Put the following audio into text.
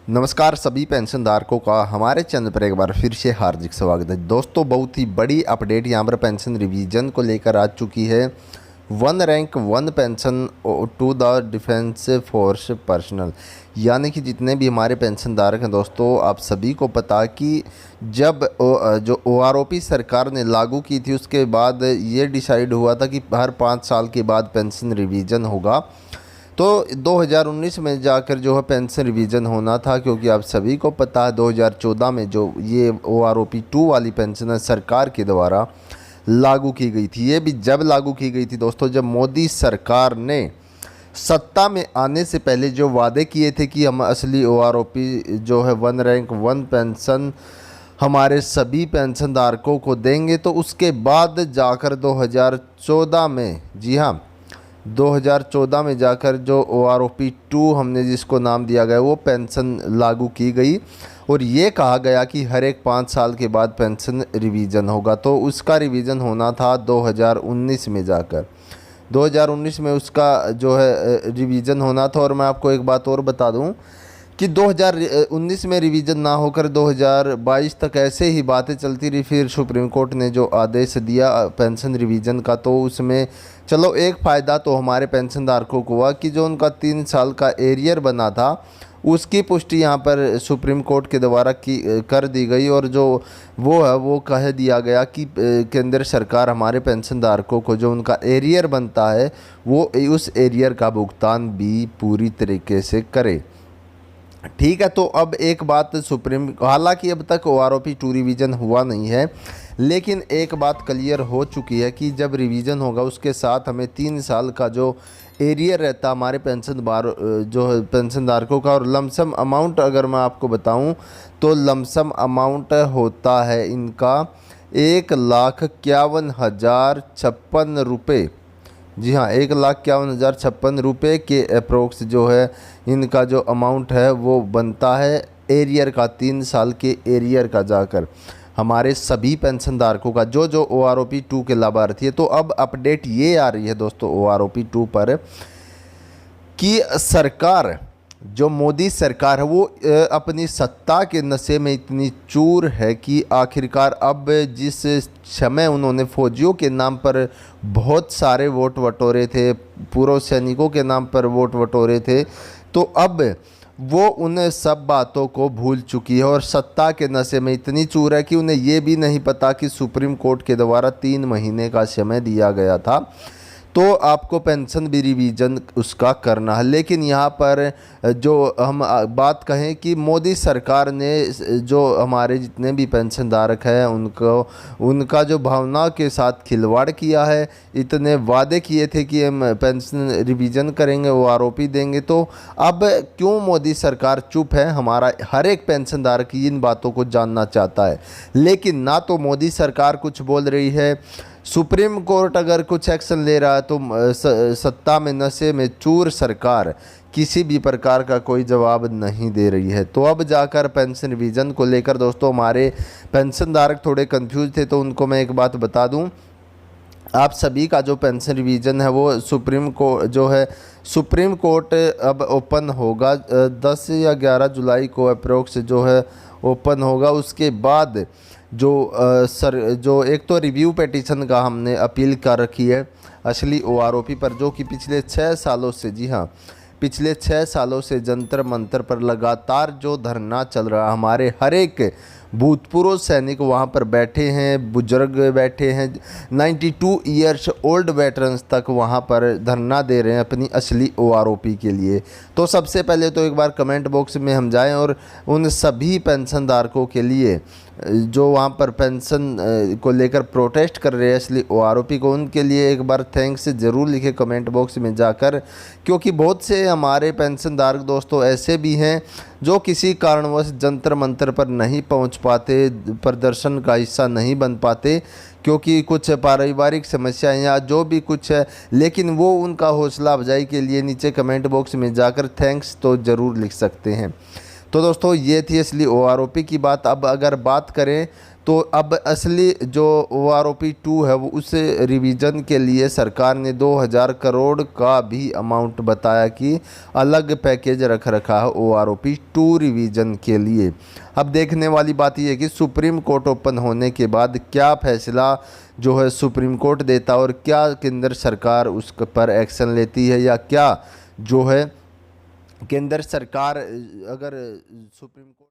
नमस्कार सभी पेंशनधारकों का हमारे चैनल पर एक बार फिर से हार्दिक स्वागत है। दोस्तों, बहुत ही बड़ी अपडेट यहाँ पर पेंशन रिवीजन को लेकर आ चुकी है। One rank one pension to the defence force personnel, यानी कि जितने भी हमारे पेंशनधारक हैं दोस्तों, आप सभी को पता कि जब जो OROP सरकार ने लागू की थी उसके बाद ये डिसाइड हुआ था कि हर 5 साल के बाद पेंशन रिवीजन होगा। तो 2019 में जाकर जो है पेंशन रिवीजन होना था, क्योंकि आप सभी को पता है 2014 में जो ये OROP 2 वाली पेंशन है सरकार के द्वारा लागू की गई थी। ये भी जब लागू की गई थी दोस्तों, जब मोदी सरकार ने सत्ता में आने से पहले जो वादे किए थे कि हम असली OROP जो है वन रैंक वन पेंशन हमारे सभी पेंशनधारकों को देंगे, तो उसके बाद जाकर 2014 में, जी हाँ, 2014 में जाकर जो OROP 2 हमने जिसको नाम दिया गया वो पेंशन लागू की गई और ये कहा गया कि हर एक 5 साल के बाद पेंशन रिवीजन होगा। तो उसका रिवीजन होना था 2019 में जाकर, 2019 में उसका जो है रिवीजन होना था। और मैं आपको एक बात और बता दूं कि 2019 में रिवीजन ना होकर 2022 तक ऐसे ही बातें चलती रही। फिर सुप्रीम कोर्ट ने जो आदेश दिया पेंशन रिवीजन का, तो उसमें चलो एक फ़ायदा तो हमारे पेंशनधारकों को हुआ कि जो उनका 3 साल का एरियर बना था उसकी पुष्टि यहाँ पर सुप्रीम कोर्ट के द्वारा कर दी गई। और जो वो है वो कह दिया गया कि केंद्र सरकार हमारे पेंशनधारकों को जो उनका एरियर बनता है वो उस एरियर का भुगतान भी पूरी तरीके से करे। ठीक है, तो अब एक बात हालांकि अब तक OROP 2 रिवीजन हुआ नहीं है, लेकिन एक बात क्लियर हो चुकी है कि जब रिवीजन होगा उसके साथ हमें 3 साल का जो एरियर रहता हमारे जो है पेंशनधारकों का, और लमसम अमाउंट अगर मैं आपको बताऊं तो लमसम अमाउंट होता है इनका 1,51,056 रुपये। जी हाँ, 1,51,056 के अप्रोक्स जो है इनका जो अमाउंट है वो बनता है एरियर का, 3 साल के एरियर का जाकर हमारे सभी पेंशनधारकों का जो जो OROP 2 के लाभार्थी है। तो अब अपडेट ये आ रही है दोस्तों OROP 2 पर कि सरकार, जो मोदी सरकार है वो अपनी सत्ता के नशे में इतनी चूर है कि आखिरकार अब जिस समय उन्होंने फौजियों के नाम पर बहुत सारे वोट बटोरे थे, पूर्व सैनिकों के नाम पर वोट बटोरे थे, तो अब वो उन सब बातों को भूल चुकी है और सत्ता के नशे में इतनी चूर है कि उन्हें ये भी नहीं पता कि सुप्रीम कोर्ट के द्वारा 3 महीने का समय दिया गया था तो आपको पेंशन भी रिवीजन उसका करना है। लेकिन यहाँ पर जो हम बात कहें कि मोदी सरकार ने जो हमारे जितने भी पेंशनधारक हैं उनका जो भावना के साथ खिलवाड़ किया है, इतने वादे किए थे कि हम पेंशन रिवीजन करेंगे, OROP देंगे, तो अब क्यों मोदी सरकार चुप है? हमारा हर एक पेंशनधारक इन बातों को जानना चाहता है, लेकिन ना तो मोदी सरकार कुछ बोल रही है, सुप्रीम कोर्ट अगर कुछ एक्शन ले रहा है तो सत्ता में नशे में चूर सरकार किसी भी प्रकार का कोई जवाब नहीं दे रही है। तो अब जाकर पेंशन रिवीजन को लेकर दोस्तों हमारे पेंशनधारक थोड़े कंफ्यूज थे, तो उनको मैं एक बात बता दूं, आप सभी का जो पेंशन रिवीजन है वो सुप्रीम कोर्ट अब ओपन होगा 10 या 11 जुलाई को अप्रोक्स जो है ओपन होगा। उसके बाद जो एक तो रिव्यू पिटीशन का हमने अपील कर रखी है असली OROP पर, जो कि पिछले 6 सालों से, जी हाँ, पिछले 6 सालों से जंतर मंतर पर लगातार जो धरना चल रहा, हमारे हर एक भूतपूर्व सैनिक वहाँ पर बैठे हैं, बुजुर्ग बैठे हैं, 92 ईयर्स ओल्ड वेटरन्स तक वहाँ पर धरना दे रहे हैं अपनी असली OROP के लिए। तो सबसे पहले तो एक बार कमेंट बॉक्स में हम जाएं और उन सभी पेंशनधारकों के लिए जो वहाँ पर पेंशन को लेकर प्रोटेस्ट कर रहे हैं असली OROP को, उनके लिए एक बार थैंक्स ज़रूर लिखे कमेंट बॉक्स में जाकर, क्योंकि बहुत से हमारे पेंशनधारक दोस्तों ऐसे भी हैं जो किसी कारणवश जंतर मंतर पर नहीं पहुंच पाते, प्रदर्शन का हिस्सा नहीं बन पाते, क्योंकि कुछ पारिवारिक समस्याएं या जो भी कुछ है, लेकिन वो उनका हौसला अफजाई के लिए नीचे कमेंट बॉक्स में जाकर थैंक्स तो ज़रूर लिख सकते हैं। तो दोस्तों ये थी असली OROP की बात। अब अगर बात करें तो अब असली जो OROP 2 है वो उस रिवीजन के लिए सरकार ने 2000 करोड़ का भी अमाउंट बताया कि अलग पैकेज रख रखा है OROP 2 रिवीजन के लिए। अब देखने वाली बात यह है कि सुप्रीम कोर्ट ओपन होने के बाद क्या फैसला जो है सुप्रीम कोर्ट देता है और क्या केंद्र सरकार उस पर एक्शन लेती है, या क्या जो है केंद्र सरकार अगर सुप्रीम कोर्ट